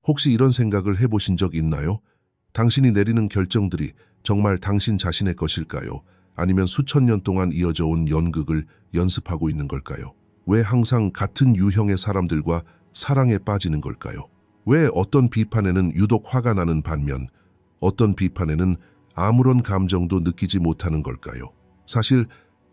혹시 이런 생각을 해보신 적 있나요? 당신이 내리는 결정들이 정말 당신 자신의 것일까요? 아니면 수천 년 동안 이어져 온 연극을 연습하고 있는 걸까요? 왜 항상 같은 유형의 사람들과 사랑에 빠지는 걸까요? 왜 어떤 비판에는 유독 화가 나는 반면 어떤 비판에는 아무런 감정도 느끼지 못하는 걸까요? 사실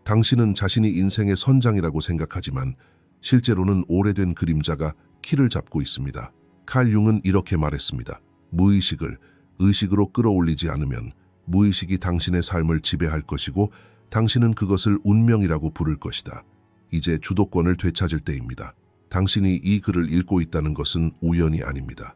당신은 자신이 인생의 선장이라고 생각하지만 실제로는 오래된 그림자가 키를 잡고 있습니다. 칼 융은 이렇게 말했습니다. 무의식을 의식으로 끌어올리지 않으면 무의식이 당신의 삶을 지배할 것이고 당신은 그것을 운명이라고 부를 것이다. 이제 주도권을 되찾을 때입니다. 당신이 이 글을 읽고 있다는 것은 우연이 아닙니다.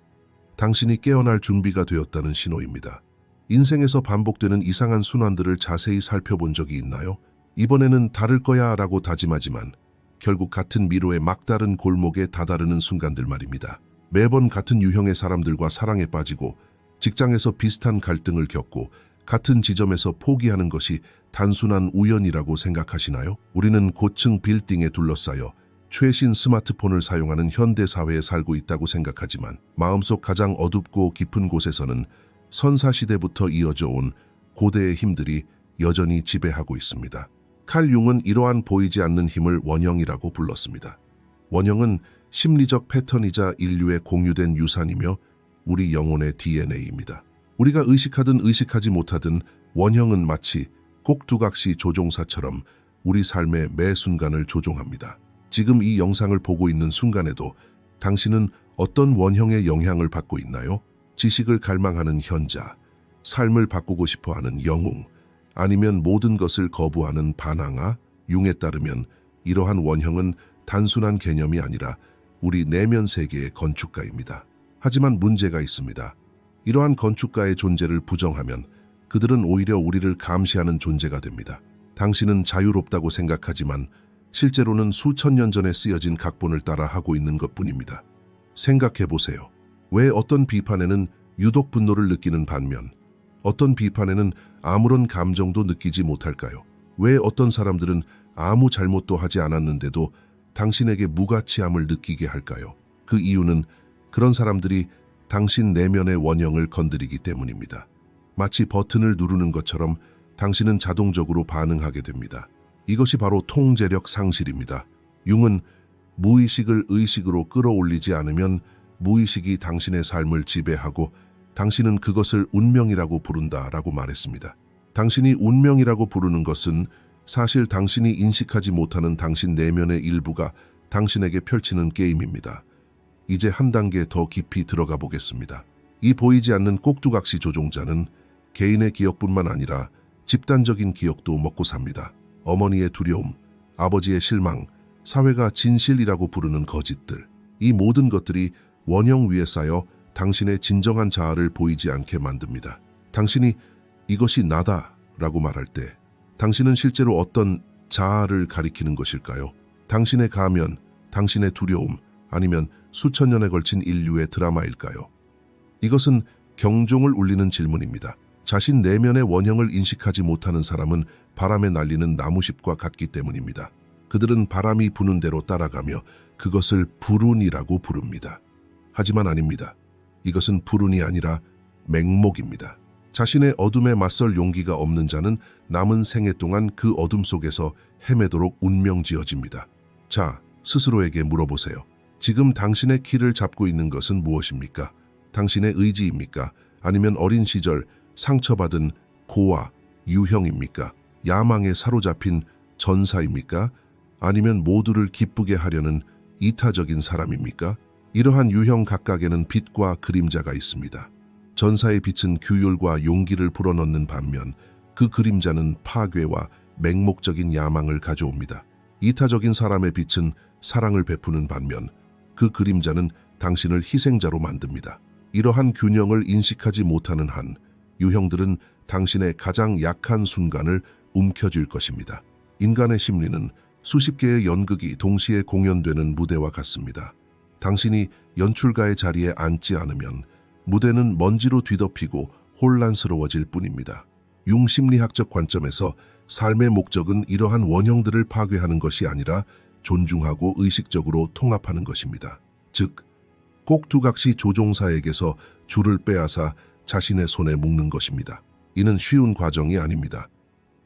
당신이 깨어날 준비가 되었다는 신호입니다. 인생에서 반복되는 이상한 순환들을 자세히 살펴본 적이 있나요? 이번에는 다를 거야 라고 다짐하지만 결국 같은 미로의 막다른 골목에 다다르는 순간들 말입니다. 매번 같은 유형의 사람들과 사랑에 빠지고 직장에서 비슷한 갈등을 겪고 같은 지점에서 포기하는 것이 단순한 우연이라고 생각하시나요? 우리는 고층 빌딩에 둘러싸여 최신 스마트폰을 사용하는 현대 사회에 살고 있다고 생각하지만 마음속 가장 어둡고 깊은 곳에서는 선사시대부터 이어져 온 고대의 힘들이 여전히 지배하고 있습니다. 칼 융은 이러한 보이지 않는 힘을 원형이라고 불렀습니다. 원형은 심리적 패턴이자 인류의 공유된 유산이며 우리 영혼의 DNA입니다. 우리가 의식하든 의식하지 못하든 원형은 마치 꼭두각시 조종사처럼 우리 삶의 매 순간을 조종합니다. 지금 이 영상을 보고 있는 순간에도 당신은 어떤 원형의 영향을 받고 있나요? 지식을 갈망하는 현자, 삶을 바꾸고 싶어하는 영웅, 아니면 모든 것을 거부하는 반항아? 융에 따르면 이러한 원형은 단순한 개념이 아니라 우리 내면 세계의 건축가입니다. 하지만 문제가 있습니다. 이러한 건축가의 존재를 부정하면 그들은 오히려 우리를 감시하는 존재가 됩니다. 당신은 자유롭다고 생각하지만 실제로는 수천 년 전에 쓰여진 각본을 따라 하고 있는 것뿐입니다. 생각해보세요. 왜 어떤 비판에는 유독 분노를 느끼는 반면 어떤 비판에는 아무런 감정도 느끼지 못할까요? 왜 어떤 사람들은 아무 잘못도 하지 않았는데도 당신에게 무가치함을 느끼게 할까요? 그 이유는 그런 사람들이 당신 내면의 원형을 건드리기 때문입니다. 마치 버튼을 누르는 것처럼 당신은 자동적으로 반응하게 됩니다. 이것이 바로 통제력 상실입니다. 융은 무의식을 의식으로 끌어올리지 않으면 무의식이 당신의 삶을 지배하고 당신은 그것을 운명이라고 부른다라고 말했습니다. 당신이 운명이라고 부르는 것은 사실 당신이 인식하지 못하는 당신 내면의 일부가 당신에게 펼치는 게임입니다. 이제 한 단계 더 깊이 들어가 보겠습니다. 이 보이지 않는 꼭두각시 조종자는 개인의 기억뿐만 아니라 집단적인 기억도 먹고 삽니다. 어머니의 두려움, 아버지의 실망, 사회가 진실이라고 부르는 거짓들. 이 모든 것들이 원형 위에 쌓여 당신의 진정한 자아를 보이지 않게 만듭니다. 당신이 이것이 나다 라고 말할 때 당신은 실제로 어떤 자아를 가리키는 것일까요? 당신의 가면, 당신의 두려움, 아니면 수천 년에 걸친 인류의 드라마일까요? 이것은 경종을 울리는 질문입니다. 자신 내면의 원형을 인식하지 못하는 사람은 바람에 날리는 나무잎과 같기 때문입니다. 그들은 바람이 부는 대로 따라가며 그것을 불운이라고 부릅니다. 하지만 아닙니다. 이것은 불운이 아니라 맹목입니다. 자신의 어둠에 맞설 용기가 없는 자는 남은 생애 동안 그 어둠 속에서 헤매도록 운명지어집니다. 자, 스스로에게 물어보세요. 지금 당신의 키를 잡고 있는 것은 무엇입니까? 당신의 의지입니까? 아니면 어린 시절 상처받은 고아, 유형입니까? 야망에 사로잡힌 전사입니까? 아니면 모두를 기쁘게 하려는 이타적인 사람입니까? 이러한 유형 각각에는 빛과 그림자가 있습니다. 전사의 빛은 규율과 용기를 불어넣는 반면 그 그림자는 파괴와 맹목적인 야망을 가져옵니다. 이타적인 사람의 빛은 사랑을 베푸는 반면 그 그림자는 당신을 희생자로 만듭니다. 이러한 균형을 인식하지 못하는 한 유형들은 당신의 가장 약한 순간을 움켜쥘 것입니다. 인간의 심리는 수십 개의 연극이 동시에 공연되는 무대와 같습니다. 당신이 연출가의 자리에 앉지 않으면 무대는 먼지로 뒤덮이고 혼란스러워질 뿐입니다. 융 심리학적 관점에서 삶의 목적은 이러한 원형들을 파괴하는 것이 아니라 존중하고 의식적으로 통합하는 것입니다. 즉, 꼭두각시 조종사에게서 줄을 빼앗아 자신의 손에 묶는 것입니다. 이는 쉬운 과정이 아닙니다.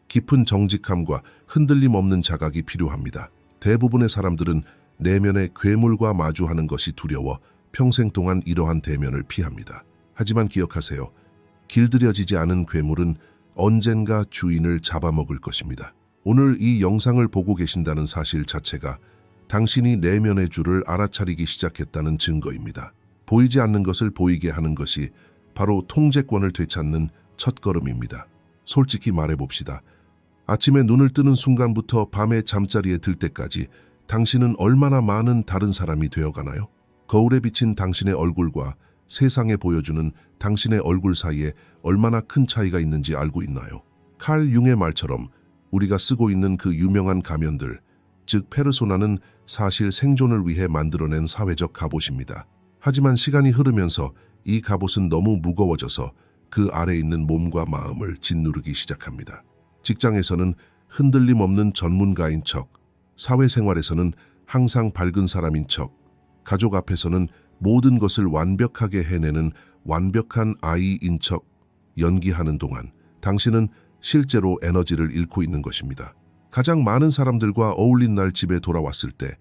깊은 정직함과 흔들림 없는 자각이 필요합니다. 대부분의 사람들은 내면의 괴물과 마주하는 것이 두려워 평생 동안 이러한 대면을 피합니다. 하지만 기억하세요. 길들여지지 않은 괴물은 언젠가 주인을 잡아먹을 것입니다. 오늘 이 영상을 보고 계신다는 사실 자체가 당신이 내면의 줄을 알아차리기 시작했다는 증거입니다. 보이지 않는 것을 보이게 하는 것이 바로 통제권을 되찾는 첫걸음입니다. 솔직히 말해봅시다. 아침에 눈을 뜨는 순간부터 밤에 잠자리에 들 때까지 당신은 얼마나 많은 다른 사람이 되어가나요? 거울에 비친 당신의 얼굴과 세상에 보여주는 당신의 얼굴 사이에 얼마나 큰 차이가 있는지 알고 있나요? 칼 융의 말처럼 우리가 쓰고 있는 그 유명한 가면들, 즉 페르소나는 사실 생존을 위해 만들어낸 사회적 갑옷입니다. 하지만 시간이 흐르면서 이 갑옷은 너무 무거워져서 그 아래 있는 몸과 마음을 짓누르기 시작합니다. 직장에서는 흔들림 없는 전문가인 척, 사회생활에서는 항상 밝은 사람인 척, 가족 앞에서는 모든 것을 완벽하게 해내는 완벽한 아이인 척 연기하는 동안 당신은 실제로 에너지를 잃고 있는 것입니다. 가장 많은 사람들과 어울린 날 집에 돌아왔을 때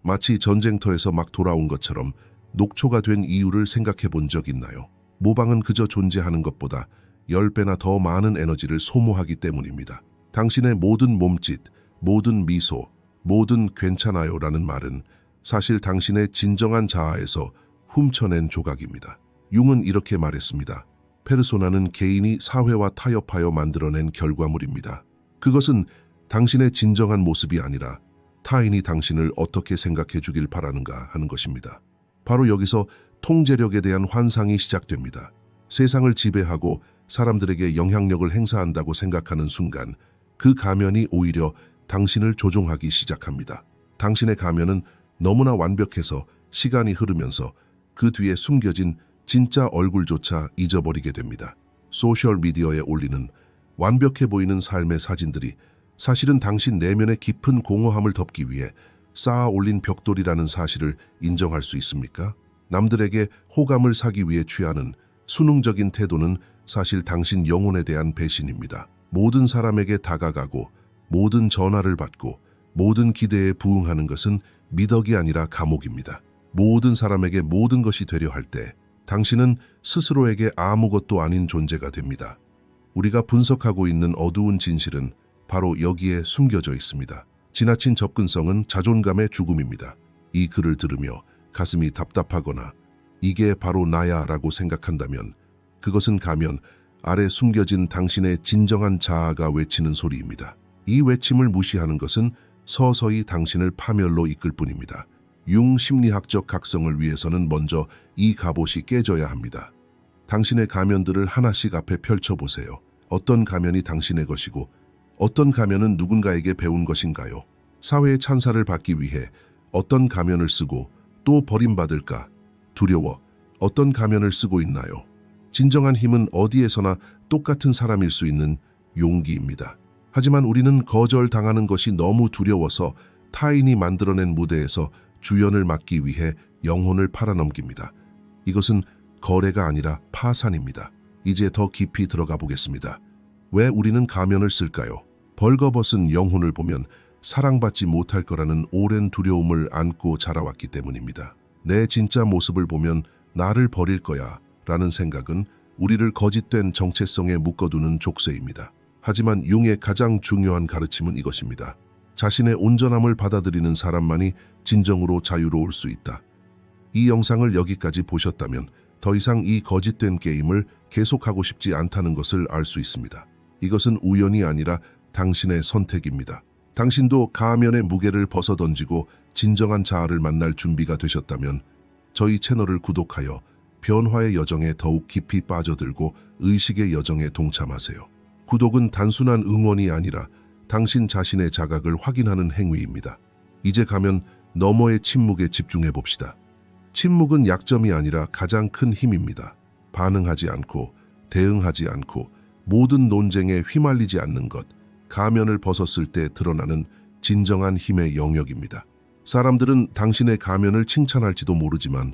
마치 전쟁터에서 막 돌아온 것처럼 녹초가 된 이유를 생각해 본 적 있나요? 모방은 그저 존재하는 것보다 10배나 더 많은 에너지를 소모하기 때문입니다. 당신의 모든 몸짓, 모든 미소, 모든 괜찮아요라는 말은 사실 당신의 진정한 자아에서 훔쳐낸 조각입니다. 융은 이렇게 말했습니다. 페르소나는 개인이 사회와 타협하여 만들어낸 결과물입니다. 그것은 당신의 진정한 모습이 아니라 타인이 당신을 어떻게 생각해 주길 바라는가 하는 것입니다. 바로 여기서 통제력에 대한 환상이 시작됩니다. 세상을 지배하고 사람들에게 영향력을 행사한다고 생각하는 순간 그 가면이 오히려 당신을 조종하기 시작합니다. 당신의 가면은 너무나 완벽해서 시간이 흐르면서 그 뒤에 숨겨진 진짜 얼굴조차 잊어버리게 됩니다. 소셜미디어에 올리는 완벽해 보이는 삶의 사진들이 사실은 당신 내면의 깊은 공허함을 덮기 위해 쌓아 올린 벽돌이라는 사실을 인정할 수 있습니까? 남들에게 호감을 사기 위해 취하는 수능적인 태도는 사실 당신 영혼에 대한 배신입니다. 모든 사람에게 다가가고 모든 전화를 받고 모든 기대에 부응하는 것은 미덕이 아니라 감옥입니다. 모든 사람에게 모든 것이 되려 할 때 당신은 스스로에게 아무것도 아닌 존재가 됩니다. 우리가 분석하고 있는 어두운 진실은 바로 여기에 숨겨져 있습니다. 지나친 접근성은 자존감의 죽음입니다. 이 글을 들으며 가슴이 답답하거나 이게 바로 나야 라고 생각한다면 그것은 가면 아래 숨겨진 당신의 진정한 자아가 외치는 소리입니다. 이 외침을 무시하는 것은 서서히 당신을 파멸로 이끌 뿐입니다. 융 심리학적 각성을 위해서는 먼저 이 갑옷이 깨져야 합니다. 당신의 가면들을 하나씩 앞에 펼쳐보세요. 어떤 가면이 당신의 것이고 어떤 가면은 누군가에게 배운 것인가요? 사회의 찬사를 받기 위해 어떤 가면을 쓰고 또 버림받을까 두려워 어떤 가면을 쓰고 있나요? 진정한 힘은 어디에서나 똑같은 사람일 수 있는 용기입니다. 하지만 우리는 거절당하는 것이 너무 두려워서 타인이 만들어낸 무대에서 주연을 맡기 위해 영혼을 팔아넘깁니다. 이것은 거래가 아니라 파산입니다. 이제 더 깊이 들어가 보겠습니다. 왜 우리는 가면을 쓸까요? 벌거벗은 영혼을 보면 사랑받지 못할 거라는 오랜 두려움을 안고 자라왔기 때문입니다. 내 진짜 모습을 보면 나를 버릴 거야 라는 생각은 우리를 거짓된 정체성에 묶어두는 족쇄입니다. 하지만 융의 가장 중요한 가르침은 이것입니다. 자신의 온전함을 받아들이는 사람만이 진정으로 자유로울 수 있다. 이 영상을 여기까지 보셨다면 더 이상 이 거짓된 게임을 계속하고 싶지 않다는 것을 알 수 있습니다. 이것은 우연이 아니라 당신의 선택입니다. 당신도 가면의 무게를 벗어던지고 진정한 자아를 만날 준비가 되셨다면 저희 채널을 구독하여 변화의 여정에 더욱 깊이 빠져들고 의식의 여정에 동참하세요. 구독은 단순한 응원이 아니라 당신 자신의 자각을 확인하는 행위입니다. 이제 가면 너머의 침묵에 집중해 봅시다. 침묵은 약점이 아니라 가장 큰 힘입니다. 반응하지 않고 대응하지 않고 모든 논쟁에 휘말리지 않는 것, 가면을 벗었을 때 드러나는 진정한 힘의 영역입니다. 사람들은 당신의 가면을 칭찬할지도 모르지만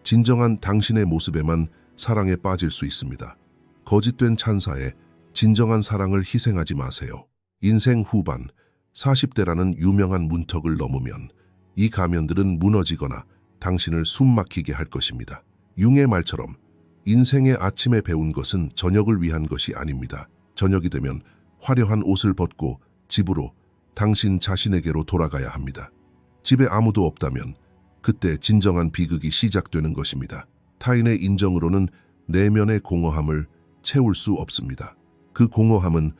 진정한 당신의 모습에만 사랑에 빠질 수 있습니다. 거짓된 찬사에 진정한 사랑을 희생하지 마세요. 인생 후반 40대라는 유명한 문턱을 넘으면 이 가면들은 무너지거나 당신을 숨막히게 할 것입니다. 융의 말처럼 인생의 아침에 배운 것은 저녁을 위한 것이 아닙니다. 저녁이 되면 화려한 옷을 벗고 집으로, 당신 자신에게로 돌아가야 합니다. 집에 아무도 없다면 그때 진정한 비극이 시작되는 것입니다. 타인의 인정으로는 내면의 공허함을 채울 수 없습니다. 그 공허함은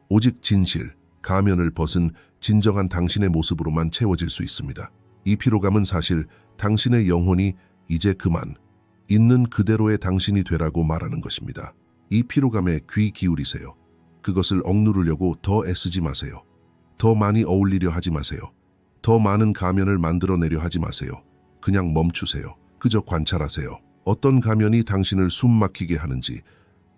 오직 진실, 가면을 벗은 진정한 당신의 모습으로만 채워질 수 있습니다. 이 피로감은 사실 당신의 영혼이 이제 그만 있는 그대로의 당신이 되라고 말하는 것입니다. 이 피로감에 귀 기울이세요. 그것을 억누르려고 더 애쓰지 마세요. 더 많이 어울리려 하지 마세요. 더 많은 가면을 만들어내려 하지 마세요. 그냥 멈추세요. 그저 관찰하세요. 어떤 가면이 당신을 숨막히게 하는지,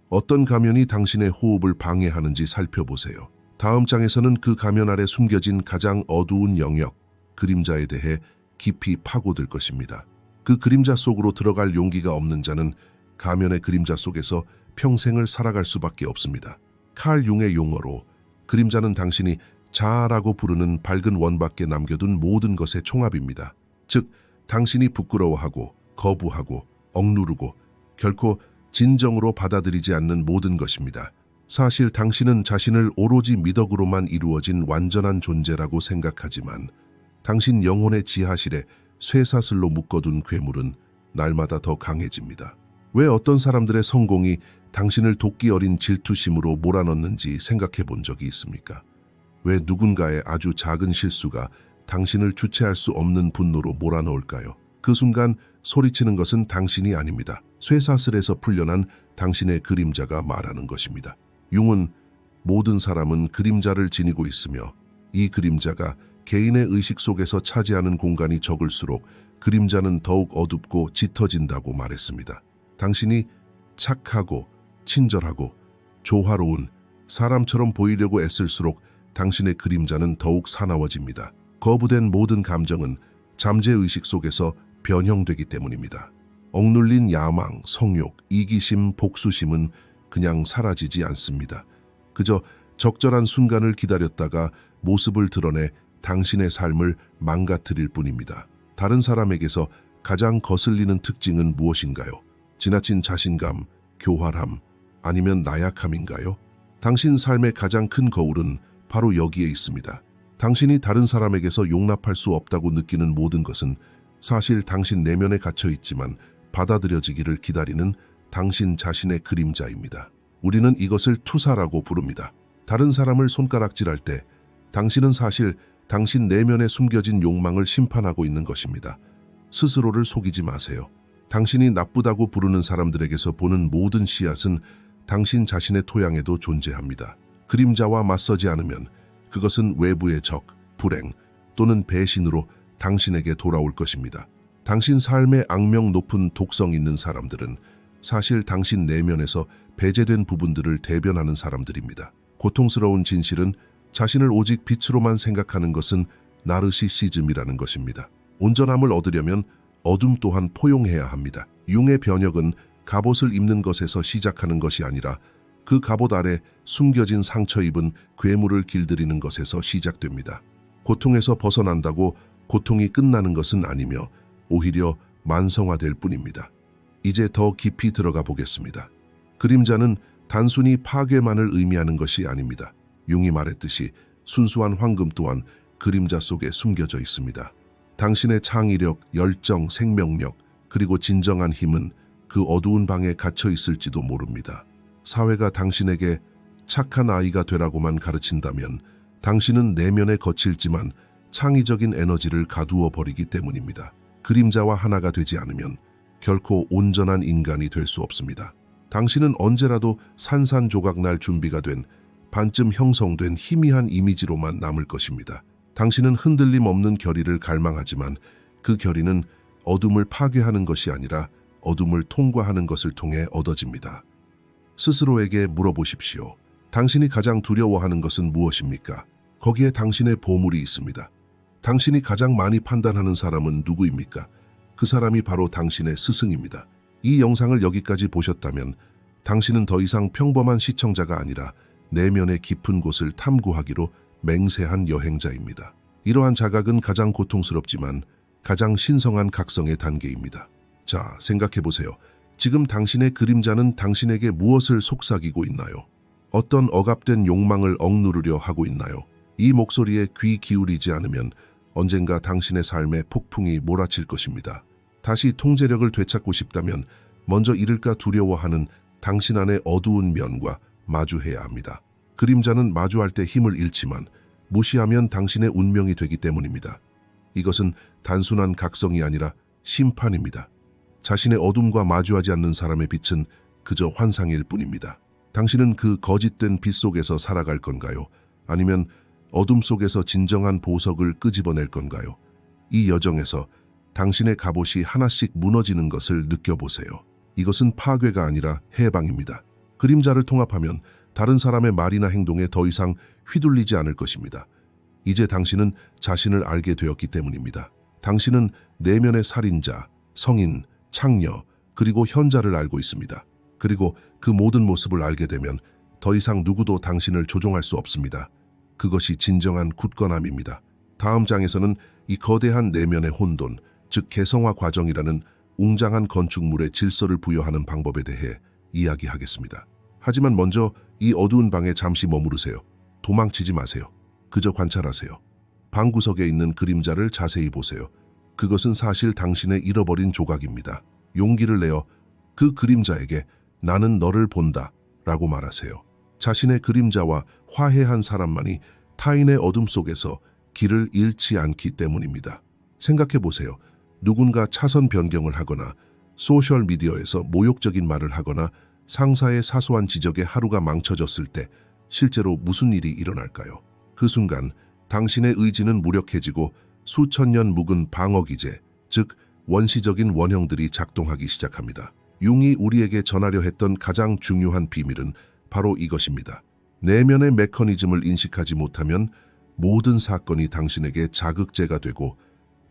어떤 가면이 당신의 호흡을 방해하는지 살펴보세요. 다음 장에서는 그 가면 아래 숨겨진 가장 어두운 영역, 그림자에 대해 깊이 파고들 것입니다. 그 그림자 속으로 들어갈 용기가 없는 자는 가면의 그림자 속에서 평생을 살아갈 수밖에 없습니다. 칼 융의 용어로 그림자는 당신이 자아라고 부르는 밝은 원밖에 남겨둔 모든 것의 총합입니다. 즉, 당신이 부끄러워하고 거부하고 억누르고 결코 진정으로 받아들이지 않는 모든 것입니다. 사실 당신은 자신을 오로지 미덕으로만 이루어진 완전한 존재라고 생각하지만 당신 영혼의 지하실에 쇠사슬로 묶어둔 괴물은 날마다 더 강해집니다. 왜 어떤 사람들의 성공이 당신을 도끼 어린 질투심으로 몰아넣는지 생각해 본 적이 있습니까? 왜 누군가의 아주 작은 실수가 당신을 주체할 수 없는 분노로 몰아넣을까요? 그 순간 소리치는 것은 당신이 아닙니다. 쇠사슬에서 풀려난 당신의 그림자가 말하는 것입니다. 융은 모든 사람은 그림자를 지니고 있으며 이 그림자가 개인의 의식 속에서 차지하는 공간이 적을수록 그림자는 더욱 어둡고 짙어진다고 말했습니다. 당신이 착하고 친절하고 조화로운 사람처럼 보이려고 애쓸수록 당신의 그림자는 더욱 사나워집니다. 거부된 모든 감정은 잠재의식 속에서 변형되기 때문입니다. 억눌린 야망, 성욕, 이기심, 복수심은 그냥 사라지지 않습니다. 그저 적절한 순간을 기다렸다가 모습을 드러내 당신의 삶을 망가뜨릴 뿐입니다. 다른 사람에게서 가장 거슬리는 특징은 무엇인가요? 지나친 자신감, 교활함, 아니면 나약함인가요? 당신 삶의 가장 큰 거울은 바로 여기에 있습니다. 당신이 다른 사람에게서 용납할 수 없다고 느끼는 모든 것은 사실 당신 내면에 갇혀 있지만 받아들여지기를 기다리는 당신 자신의 그림자입니다. 우리는 이것을 투사라고 부릅니다. 다른 사람을 손가락질할 때 당신은 사실 당신 내면에 숨겨진 욕망을 심판하고 있는 것입니다. 스스로를 속이지 마세요. 당신이 나쁘다고 부르는 사람들에게서 보는 모든 씨앗은 당신 자신의 토양에도 존재합니다. 그림자와 맞서지 않으면 그것은 외부의 적, 불행 또는 배신으로 당신에게 돌아올 것입니다. 당신 삶의 악명 높은 독성 있는 사람들은 사실 당신 내면에서 배제된 부분들을 대변하는 사람들입니다. 고통스러운 진실은 자신을 오직 빛으로만 생각하는 것은 나르시시즘이라는 것입니다. 온전함을 얻으려면 어둠 또한 포용해야 합니다. 융의 변혁은 갑옷을 입는 것에서 시작하는 것이 아니라 그 갑옷 아래 숨겨진 상처 입은 괴물을 길들이는 것에서 시작됩니다. 고통에서 벗어난다고 고통이 끝나는 것은 아니며 오히려 만성화될 뿐입니다. 이제 더 깊이 들어가 보겠습니다. 그림자는 단순히 파괴만을 의미하는 것이 아닙니다. 융이 말했듯이 순수한 황금 또한 그림자 속에 숨겨져 있습니다. 당신의 창의력, 열정, 생명력, 그리고 진정한 힘은 그 어두운 방에 갇혀 있을지도 모릅니다. 사회가 당신에게 착한 아이가 되라고만 가르친다면 당신은 내면에 거칠지만 창의적인 에너지를 가두어 버리기 때문입니다. 그림자와 하나가 되지 않으면 결코 온전한 인간이 될 수 없습니다. 당신은 언제라도 산산조각 날 준비가 된 반쯤 형성된 희미한 이미지로만 남을 것입니다. 당신은 흔들림 없는 결의를 갈망하지만 그 결의는 어둠을 파괴하는 것이 아니라 어둠을 통과하는 것을 통해 얻어집니다. 스스로에게 물어보십시오. 당신이 가장 두려워하는 것은 무엇입니까? 거기에 당신의 보물이 있습니다. 당신이 가장 많이 판단하는 사람은 누구입니까? 그 사람이 바로 당신의 스승입니다. 이 영상을 여기까지 보셨다면 당신은 더 이상 평범한 시청자가 아니라 내면의 깊은 곳을 탐구하기로 맹세한 여행자입니다. 이러한 자각은 가장 고통스럽지만 가장 신성한 각성의 단계입니다. 자, 생각해보세요. 지금 당신의 그림자는 당신에게 무엇을 속삭이고 있나요? 어떤 억압된 욕망을 억누르려 하고 있나요? 이 목소리에 귀 기울이지 않으면 언젠가 당신의 삶에 폭풍이 몰아칠 것입니다. 다시 통제력을 되찾고 싶다면 먼저 잃을까 두려워하는 당신 안의 어두운 면과 마주해야 합니다. 그림자는 마주할 때 힘을 잃지만 무시하면 당신의 운명이 되기 때문입니다. 이것은 단순한 각성이 아니라 심판입니다. 자신의 어둠과 마주하지 않는 사람의 빛은 그저 환상일 뿐입니다. 당신은 그 거짓된 빛 속에서 살아갈 건가요? 아니면 어둠 속에서 진정한 보석을 끄집어낼 건가요? 이 여정에서 당신의 갑옷이 하나씩 무너지는 것을 느껴보세요. 이것은 파괴가 아니라 해방입니다. 그림자를 통합하면 다른 사람의 말이나 행동에 더 이상 휘둘리지 않을 것입니다. 이제 당신은 자신을 알게 되었기 때문입니다. 당신은 내면의 살인자, 성인, 창녀, 그리고 현자를 알고 있습니다. 그리고 그 모든 모습을 알게 되면 더 이상 누구도 당신을 조종할 수 없습니다. 그것이 진정한 굳건함입니다. 다음 장에서는 이 거대한 내면의 혼돈, 즉 개성화 과정이라는 웅장한 건축물의 질서를 부여하는 방법에 대해 이야기하겠습니다. 하지만 먼저 이 어두운 방에 잠시 머무르세요. 도망치지 마세요. 그저 관찰하세요. 방 구석에 있는 그림자를 자세히 보세요. 그것은 사실 당신의 잃어버린 조각입니다. 용기를 내어 그 그림자에게 나는 너를 본다 라고 말하세요. 자신의 그림자와 화해한 사람만이 타인의 어둠 속에서 길을 잃지 않기 때문입니다. 생각해보세요. 누군가 차선 변경을 하거나 소셜미디어에서 모욕적인 말을 하거나 상사의 사소한 지적에 하루가 망쳐졌을 때 실제로 무슨 일이 일어날까요? 그 순간 당신의 의지는 무력해지고 수천 년 묵은 방어기제, 즉 원시적인 원형들이 작동하기 시작합니다. 융이 우리에게 전하려 했던 가장 중요한 비밀은 바로 이것입니다. 내면의 메커니즘을 인식하지 못하면 모든 사건이 당신에게 자극제가 되고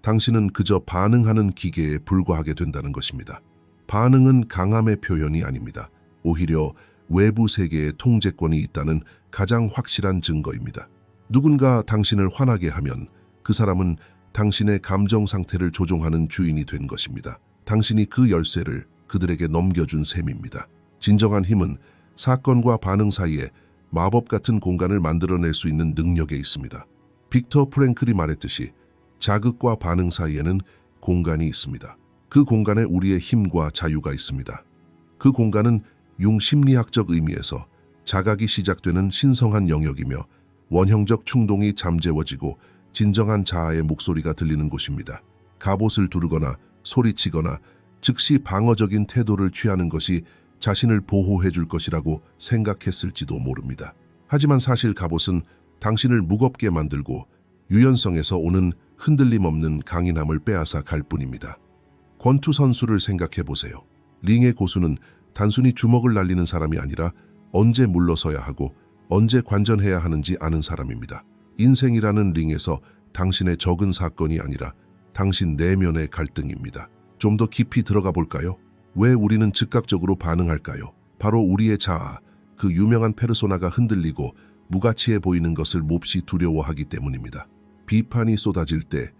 당신은 그저 반응하는 기계에 불과하게 된다는 것입니다. 반응은 강함의 표현이 아닙니다. 오히려 외부 세계의 통제권이 있다는 가장 확실한 증거입니다. 누군가 당신을 화나게 하면 그 사람은 당신의 감정 상태를 조종하는 주인이 된 것입니다. 당신이 그 열쇠를 그들에게 넘겨준 셈입니다. 진정한 힘은 사건과 반응 사이에 마법 같은 공간을 만들어낼 수 있는 능력에 있습니다. 빅터 프랭클이 말했듯이 자극과 반응 사이에는 공간이 있습니다. 그 공간에 우리의 힘과 자유가 있습니다. 그 공간은 융 심리학적 의미에서 자각이 시작되는 신성한 영역이며 원형적 충동이 잠재워지고 진정한 자아의 목소리가 들리는 곳입니다. 갑옷을 두르거나 소리치거나 즉시 방어적인 태도를 취하는 것이 자신을 보호해 줄 것이라고 생각했을지도 모릅니다. 하지만 사실 갑옷은 당신을 무겁게 만들고 유연성에서 오는 흔들림 없는 강인함을 빼앗아 갈 뿐입니다. 권투 선수를 생각해 보세요. 링의 고수는 단순히 주먹을 날리는 사람이 아니라 언제 물러서야 하고 언제 관전해야 하는지 아는 사람입니다. 인생이라는 링에서 당신의 적은 사건이 아니라 당신 내면의 갈등입니다. 좀 더 깊이 들어가 볼까요? 왜 우리는 즉각적으로 반응할까요? 바로 우리의 자아, 그 유명한 페르소나가 흔들리고 무가치해 보이는 것을 몹시 두려워하기 때문입니다. 비판이 쏟아질 때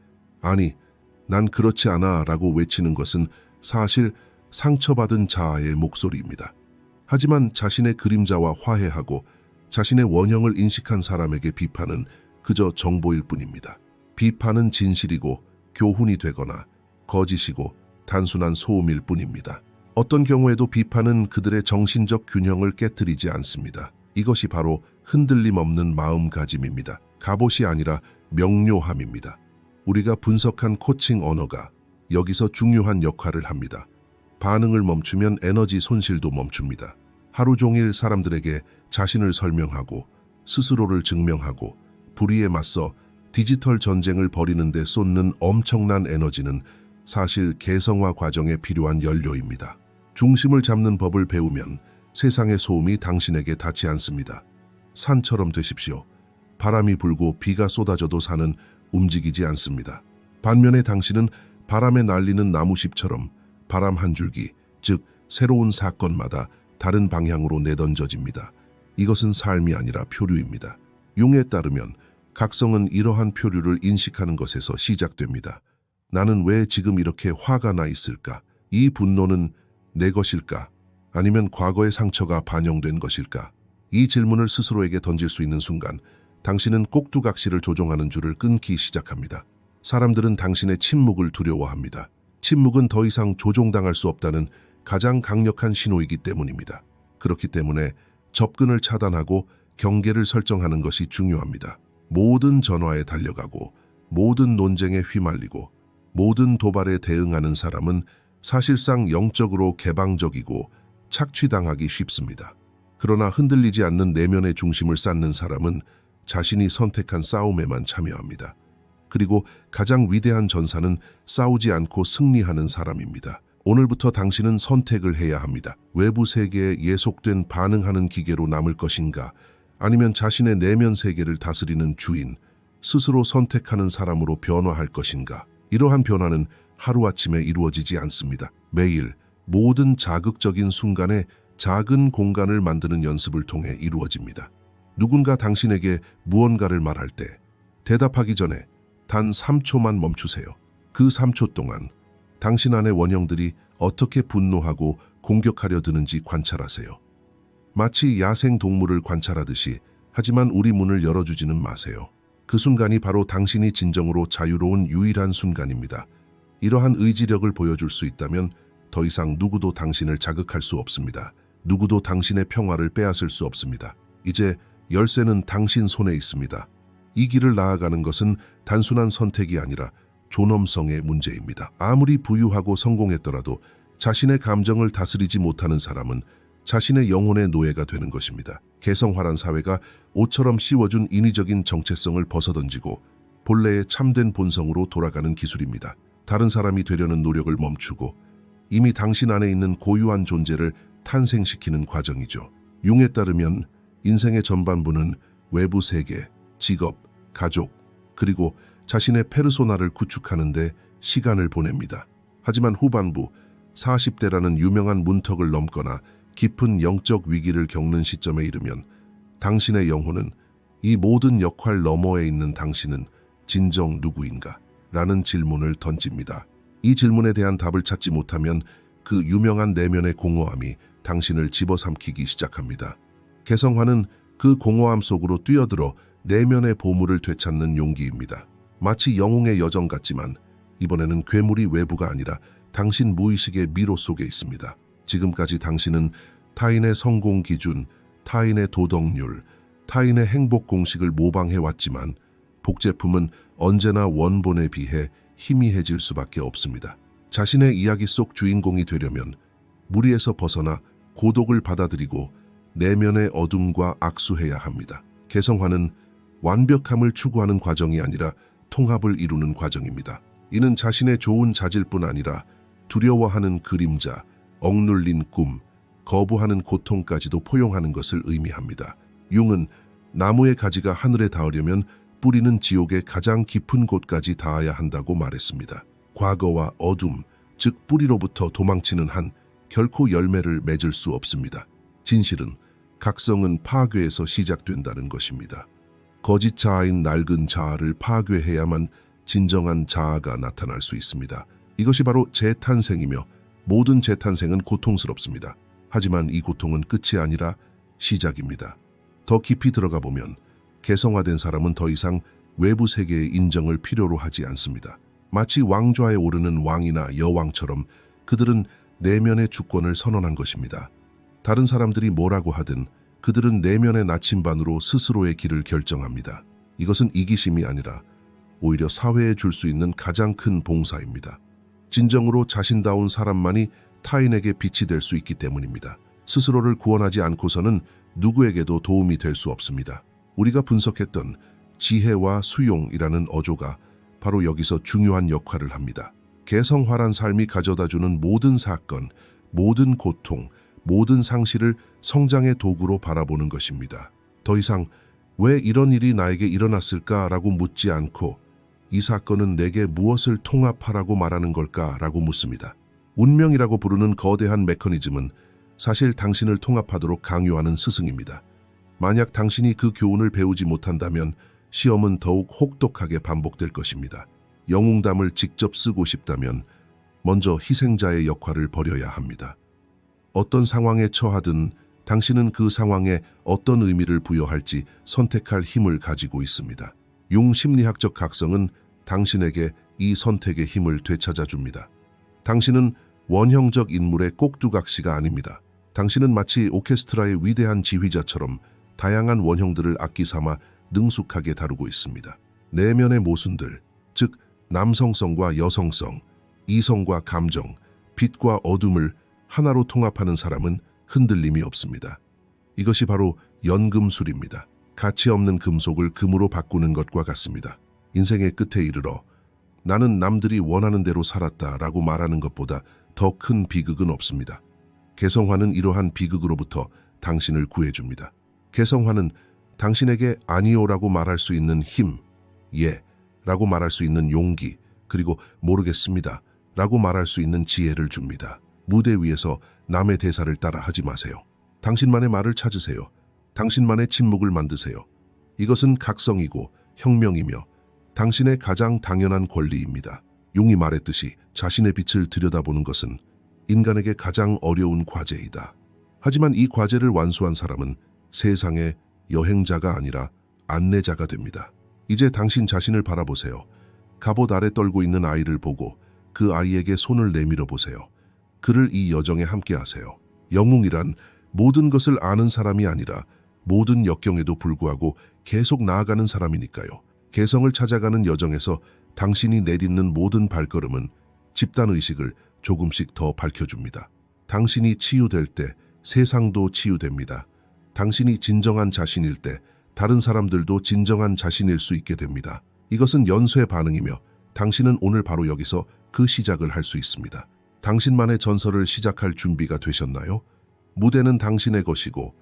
아니, 난 그렇지 않아 라고 외치는 것은 사실 상처받은 자아의 목소리입니다. 하지만 자신의 그림자와 화해하고 자신의 원형을 인식한 사람에게 비판은 그저 정보일 뿐입니다. 비판은 진실이고 교훈이 되거나 거짓이고 단순한 소음일 뿐입니다. 어떤 경우에도 비판은 그들의 정신적 균형을 깨트리지 않습니다. 이것이 바로 흔들림 없는 마음가짐입니다. 갑옷이 아니라 명료함입니다. 우리가 분석한 코칭 언어가 여기서 중요한 역할을 합니다. 반응을 멈추면 에너지 손실도 멈춥니다. 하루 종일 사람들에게 자신을 설명하고 스스로를 증명하고 불의에 맞서 디지털 전쟁을 벌이는 데 쏟는 엄청난 에너지는 사실 개성화 과정에 필요한 연료입니다. 중심을 잡는 법을 배우면 세상의 소음이 당신에게 닿지 않습니다. 산처럼 되십시오. 바람이 불고 비가 쏟아져도 산은 움직이지 않습니다. 반면에 당신은 바람에 날리는 나무잎처럼 바람 한 줄기, 즉 새로운 사건마다 다른 방향으로 내던져집니다. 이것은 삶이 아니라 표류입니다. 융에 따르면 각성은 이러한 표류를 인식하는 것에서 시작됩니다. 나는 왜 지금 이렇게 화가 나 있을까? 이 분노는 내 것일까? 아니면 과거의 상처가 반영된 것일까? 이 질문을 스스로에게 던질 수 있는 순간 당신은 꼭두각시를 조종하는 줄을 끊기 시작합니다. 사람들은 당신의 침묵을 두려워합니다. 침묵은 더 이상 조종당할 수 없다는 가장 강력한 신호이기 때문입니다. 그렇기 때문에 접근을 차단하고 경계를 설정하는 것이 중요합니다. 모든 전화에 달려가고 모든 논쟁에 휘말리고 모든 도발에 대응하는 사람은 사실상 영적으로 개방적이고 착취당하기 쉽습니다. 그러나 흔들리지 않는 내면의 중심을 쌓는 사람은 자신이 선택한 싸움에만 참여합니다. 그리고 가장 위대한 전사는 싸우지 않고 승리하는 사람입니다. 오늘부터 당신은 선택을 해야 합니다. 외부 세계에 예속된 반응하는 기계로 남을 것인가, 아니면 자신의 내면 세계를 다스리는 주인, 스스로 선택하는 사람으로 변화할 것인가. 이러한 변화는 하루아침에 이루어지지 않습니다. 매일 모든 자극적인 순간에 작은 공간을 만드는 연습을 통해 이루어집니다. 누군가 당신에게 무언가를 말할 때 대답하기 전에 단 3초만 멈추세요. 그 3초 동안 당신 안의 원형들이 어떻게 분노하고 공격하려 드는지 관찰하세요. 마치 야생 동물을 관찰하듯이, 하지만 우리 문을 열어주지는 마세요. 그 순간이 바로 당신이 진정으로 자유로운 유일한 순간입니다. 이러한 의지력을 보여줄 수 있다면 더 이상 누구도 당신을 자극할 수 없습니다. 누구도 당신의 평화를 빼앗을 수 없습니다. 이제 열쇠는 당신 손에 있습니다. 이 길을 나아가는 것은 단순한 선택이 아니라 존엄성의 문제입니다. 아무리 부유하고 성공했더라도 자신의 감정을 다스리지 못하는 사람은 자신의 영혼의 노예가 되는 것입니다. 개성화란 사회가 옷처럼 씌워준 인위적인 정체성을 벗어던지고 본래의 참된 본성으로 돌아가는 기술입니다. 다른 사람이 되려는 노력을 멈추고 이미 당신 안에 있는 고유한 존재를 탄생시키는 과정이죠. 융에 따르면 인생의 전반부는 외부 세계, 직업, 가족, 그리고 자신의 페르소나를 구축하는 데 시간을 보냅니다. 하지만 후반부, 40대라는 유명한 문턱을 넘거나 깊은 영적 위기를 겪는 시점에 이르면 당신의 영혼은 이 모든 역할 너머에 있는 당신은 진정 누구인가? 라는 질문을 던집니다. 이 질문에 대한 답을 찾지 못하면 그 유명한 내면의 공허함이 당신을 집어삼키기 시작합니다. 개성화는 그 공허함 속으로 뛰어들어 내면의 보물을 되찾는 용기입니다. 마치 영웅의 여정 같지만 이번에는 괴물이 외부가 아니라 당신 무의식의 미로 속에 있습니다. 지금까지 당신은 타인의 성공 기준, 타인의 도덕률, 타인의 행복 공식을 모방해왔지만 복제품은 언제나 원본에 비해 희미해질 수밖에 없습니다. 자신의 이야기 속 주인공이 되려면 무리에서 벗어나 고독을 받아들이고 내면의 어둠과 악수해야 합니다. 개성화는 완벽함을 추구하는 과정이 아니라 통합을 이루는 과정입니다. 이는 자신의 좋은 자질뿐 아니라 두려워하는 그림자, 억눌린 꿈, 거부하는 고통까지도 포용하는 것을 의미합니다. 융은 나무의 가지가 하늘에 닿으려면 뿌리는 지옥의 가장 깊은 곳까지 닿아야 한다고 말했습니다. 과거와 어둠, 즉 뿌리로부터 도망치는 한 결코 열매를 맺을 수 없습니다. 진실은 각성은 파괴에서 시작된다는 것입니다. 거짓 자아인 낡은 자아를 파괴해야만 진정한 자아가 나타날 수 있습니다. 이것이 바로 재탄생이며 모든 재탄생은 고통스럽습니다. 하지만 이 고통은 끝이 아니라 시작입니다. 더 깊이 들어가 보면 개성화된 사람은 더 이상 외부 세계의 인정을 필요로 하지 않습니다. 마치 왕좌에 오르는 왕이나 여왕처럼 그들은 내면의 주권을 선언한 것입니다. 다른 사람들이 뭐라고 하든 그들은 내면의 나침반으로 스스로의 길을 결정합니다. 이것은 이기심이 아니라 오히려 사회에 줄 수 있는 가장 큰 봉사입니다. 진정으로 자신다운 사람만이 타인에게 빛이 될 수 있기 때문입니다. 스스로를 구원하지 않고서는 누구에게도 도움이 될 수 없습니다. 우리가 분석했던 지혜와 수용이라는 어조가 바로 여기서 중요한 역할을 합니다. 개성화란 삶이 가져다주는 모든 사건, 모든 고통, 모든 상실을 성장의 도구로 바라보는 것입니다. 더 이상 왜 이런 일이 나에게 일어났을까라고 묻지 않고 이 사건은 내게 무엇을 통합하라고 말하는 걸까라고 묻습니다. 운명이라고 부르는 거대한 메커니즘은 사실 당신을 통합하도록 강요하는 스승입니다. 만약 당신이 그 교훈을 배우지 못한다면 시험은 더욱 혹독하게 반복될 것입니다. 영웅담을 직접 쓰고 싶다면 먼저 희생자의 역할을 버려야 합니다. 어떤 상황에 처하든 당신은 그 상황에 어떤 의미를 부여할지 선택할 힘을 가지고 있습니다. 융 심리학적 각성은 당신에게 이 선택의 힘을 되찾아 줍니다. 당신은 원형적 인물의 꼭두각시가 아닙니다. 당신은 마치 오케스트라의 위대한 지휘자처럼 다양한 원형들을 악기 삼아 능숙하게 다루고 있습니다. 내면의 모순들, 즉 남성성과 여성성, 이성과 감정, 빛과 어둠을 하나로 통합하는 사람은 흔들림이 없습니다. 이것이 바로 연금술입니다. 가치 없는 금속을 금으로 바꾸는 것과 같습니다. 인생의 끝에 이르러 나는 남들이 원하는 대로 살았다라고 말하는 것보다 더 큰 비극은 없습니다. 개성화는 이러한 비극으로부터 당신을 구해줍니다. 개성화는 당신에게 아니오라고 말할 수 있는 힘, 예라고 말할 수 있는 용기, 그리고 모르겠습니다 라고 말할 수 있는 지혜를 줍니다. 무대 위에서 남의 대사를 따라 하지 마세요. 당신만의 말을 찾으세요. 당신만의 침묵을 만드세요. 이것은 각성이고 혁명이며 당신의 가장 당연한 권리입니다. 융이 말했듯이 자신의 빛을 들여다보는 것은 인간에게 가장 어려운 과제이다. 하지만 이 과제를 완수한 사람은 세상의 여행자가 아니라 안내자가 됩니다. 이제 당신 자신을 바라보세요. 갑옷 아래 떨고 있는 아이를 보고 그 아이에게 손을 내밀어 보세요. 그를 이 여정에 함께 하세요. 영웅이란 모든 것을 아는 사람이 아니라 모든 역경에도 불구하고 계속 나아가는 사람이니까요. 개성을 찾아가는 여정에서 당신이 내딛는 모든 발걸음은 집단의식을 조금씩 더 밝혀줍니다. 당신이 치유될 때 세상도 치유됩니다. 당신이 진정한 자신일 때 다른 사람들도 진정한 자신일 수 있게 됩니다. 이것은 연쇄 반응이며 당신은 오늘 바로 여기서 그 시작을 할 수 있습니다. 당신만의 전설을 시작할 준비가 되셨나요? 무대는 당신의 것이고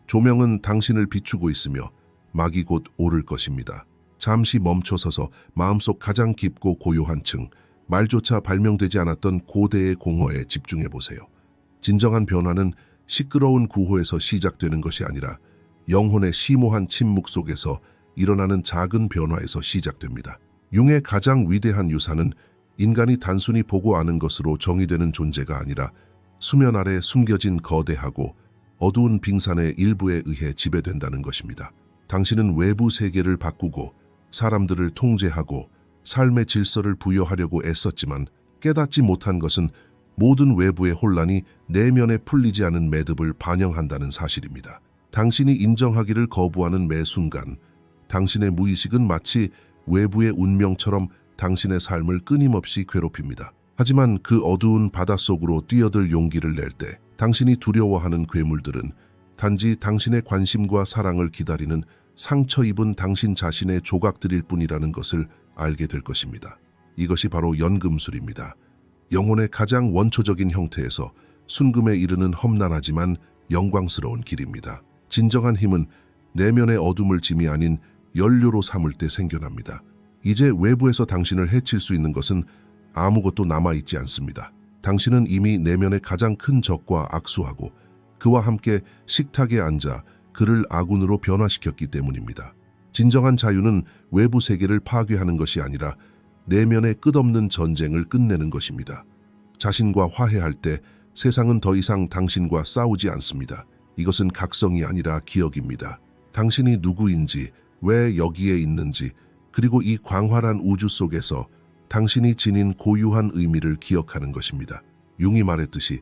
조명은 당신을 비추고 있으며 막이 곧 오를 것입니다. 잠시 멈춰서서 마음속 가장 깊고 고요한 층, 말조차 발명되지 않았던 고대의 공허에 집중해 보세요. 진정한 변화는 시끄러운 구호에서 시작되는 것이 아니라 영혼의 심오한 침묵 속에서 일어나는 작은 변화에서 시작됩니다. 융의 가장 위대한 유산은 인간이 단순히 보고 아는 것으로 정의되는 존재가 아니라 수면 아래 숨겨진 거대하고 어두운 빙산의 일부에 의해 지배된다는 것입니다. 당신은 외부 세계를 바꾸고 사람들을 통제하고 삶의 질서를 부여하려고 애썼지만 깨닫지 못한 것은 모든 외부의 혼란이 내면에 풀리지 않은 매듭을 반영한다는 사실입니다. 당신이 인정하기를 거부하는 매 순간 당신의 무의식은 마치 외부의 운명처럼 당신의 삶을 끊임없이 괴롭힙니다. 하지만 그 어두운 바닷속으로 뛰어들 용기를 낼 때 당신이 두려워하는 괴물들은 단지 당신의 관심과 사랑을 기다리는 상처 입은 당신 자신의 조각들일 뿐이라는 것을 알게 될 것입니다. 이것이 바로 연금술입니다. 영혼의 가장 원초적인 형태에서 순금에 이르는 험난하지만 영광스러운 길입니다. 진정한 힘은 내면의 어둠을 짐이 아닌 연료로 삼을 때 생겨납니다. 이제 외부에서 당신을 해칠 수 있는 것은 아무것도 남아있지 않습니다. 당신은 이미 내면의 가장 큰 적과 악수하고 그와 함께 식탁에 앉아 그를 아군으로 변화시켰기 때문입니다. 진정한 자유는 외부 세계를 파괴하는 것이 아니라 내면의 끝없는 전쟁을 끝내는 것입니다. 자신과 화해할 때 세상은 더 이상 당신과 싸우지 않습니다. 이것은 각성이 아니라 기억입니다. 당신이 누구인지, 왜 여기에 있는지, 그리고 이 광활한 우주 속에서 당신이 지닌 고유한 의미를 기억하는 것입니다. 융이 말했듯이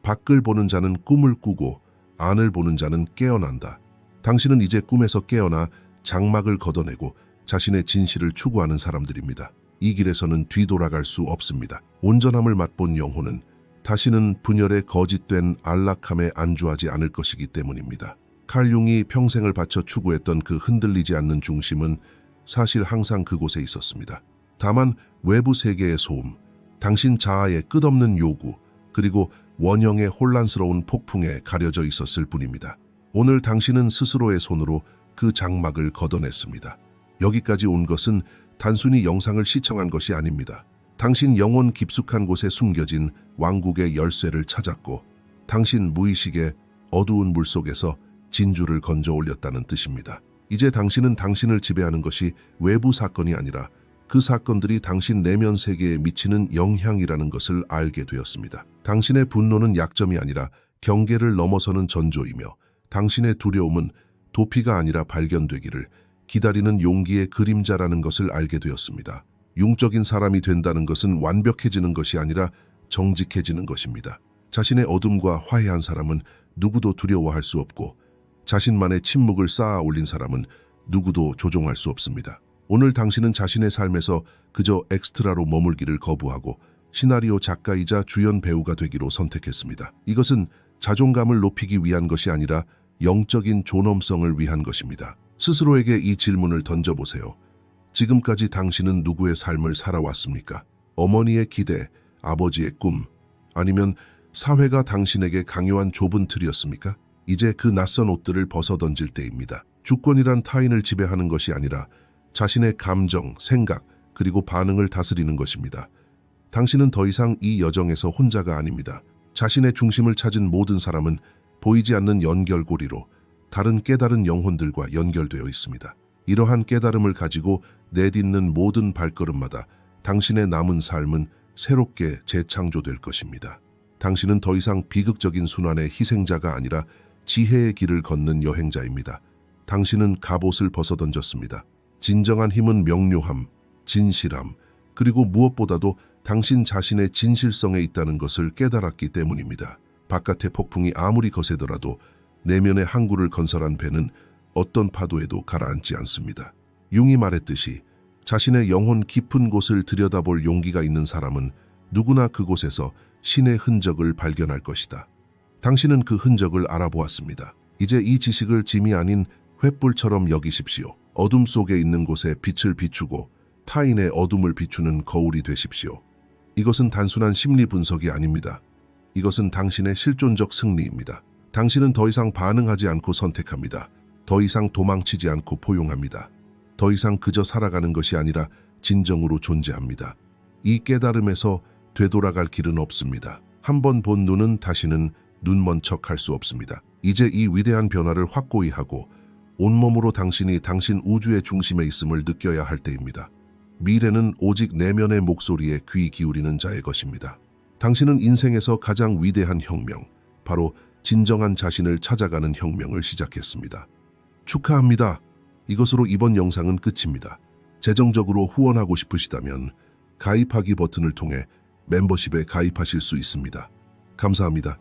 밖을 보는 자는 꿈을 꾸고 안을 보는 자는 깨어난다. 당신은 이제 꿈에서 깨어나 장막을 걷어내고 자신의 진실을 추구하는 사람들입니다. 이 길에서는 뒤돌아갈 수 없습니다. 온전함을 맛본 영혼은 다시는 분열의 거짓된 안락함에 안주하지 않을 것이기 때문입니다. 칼 융이 평생을 바쳐 추구했던 그 흔들리지 않는 중심은 사실 항상 그곳에 있었습니다. 다만 외부 세계의 소음, 당신 자아의 끝없는 요구, 그리고 원형의 혼란스러운 폭풍에 가려져 있었을 뿐입니다. 오늘 당신은 스스로의 손으로 그 장막을 걷어냈습니다. 여기까지 온 것은 단순히 영상을 시청한 것이 아닙니다. 당신 영혼 깊숙한 곳에 숨겨진 왕국의 열쇠를 찾았고 당신 무의식의 어두운 물속에서 진주를 건져 올렸다는 뜻입니다. 이제 당신은 당신을 지배하는 것이 외부 사건이 아니라 그 사건들이 당신 내면 세계에 미치는 영향이라는 것을 알게 되었습니다. 당신의 분노는 약점이 아니라 경계를 넘어서는 전조이며 당신의 두려움은 도피가 아니라 발견되기를 기다리는 용기의 그림자라는 것을 알게 되었습니다. 융적인 사람이 된다는 것은 완벽해지는 것이 아니라 정직해지는 것입니다. 자신의 어둠과 화해한 사람은 누구도 두려워할 수 없고 자신만의 침묵을 쌓아 올린 사람은 누구도 조종할 수 없습니다. 오늘 당신은 자신의 삶에서 그저 엑스트라로 머물기를 거부하고 시나리오 작가이자 주연 배우가 되기로 선택했습니다. 이것은 자존감을 높이기 위한 것이 아니라 영적인 존엄성을 위한 것입니다. 스스로에게 이 질문을 던져보세요. 지금까지 당신은 누구의 삶을 살아왔습니까? 어머니의 기대, 아버지의 꿈, 아니면 사회가 당신에게 강요한 좁은 틀이었습니까? 이제 그 낯선 옷들을 벗어던질 때입니다. 주권이란 타인을 지배하는 것이 아니라 자신의 감정, 생각, 그리고 반응을 다스리는 것입니다. 당신은 더 이상 이 여정에서 혼자가 아닙니다. 자신의 중심을 찾은 모든 사람은 보이지 않는 연결고리로 다른 깨달은 영혼들과 연결되어 있습니다. 이러한 깨달음을 가지고 내딛는 모든 발걸음마다 당신의 남은 삶은 새롭게 재창조될 것입니다. 당신은 더 이상 비극적인 순환의 희생자가 아니라 지혜의 길을 걷는 여행자입니다. 당신은 갑옷을 벗어던졌습니다. 진정한 힘은 명료함, 진실함, 그리고 무엇보다도 당신 자신의 진실성에 있다는 것을 깨달았기 때문입니다. 바깥의 폭풍이 아무리 거세더라도 내면의 항구를 건설한 배는 어떤 파도에도 가라앉지 않습니다. 융이 말했듯이 자신의 영혼 깊은 곳을 들여다볼 용기가 있는 사람은 누구나 그곳에서 신의 흔적을 발견할 것이다. 당신은 그 흔적을 알아보았습니다. 이제 이 지식을 짐이 아닌 횃불처럼 여기십시오. 어둠 속에 있는 곳에 빛을 비추고 타인의 어둠을 비추는 거울이 되십시오. 이것은 단순한 심리 분석이 아닙니다. 이것은 당신의 실존적 승리입니다. 당신은 더 이상 반응하지 않고 선택합니다. 더 이상 도망치지 않고 포용합니다. 더 이상 그저 살아가는 것이 아니라 진정으로 존재합니다. 이 깨달음에서 되돌아갈 길은 없습니다. 한 번 본 눈은 다시는 눈먼 척할 수 없습니다. 이제 이 위대한 변화를 확고히 하고 온몸으로 당신이 당신 우주의 중심에 있음을 느껴야 할 때입니다. 미래는 오직 내면의 목소리에 귀 기울이는 자의 것입니다. 당신은 인생에서 가장 위대한 혁명, 바로 진정한 자신을 찾아가는 혁명을 시작했습니다. 축하합니다. 이것으로 이번 영상은 끝입니다. 재정적으로 후원하고 싶으시다면 가입하기 버튼을 통해 멤버십에 가입하실 수 있습니다. 감사합니다.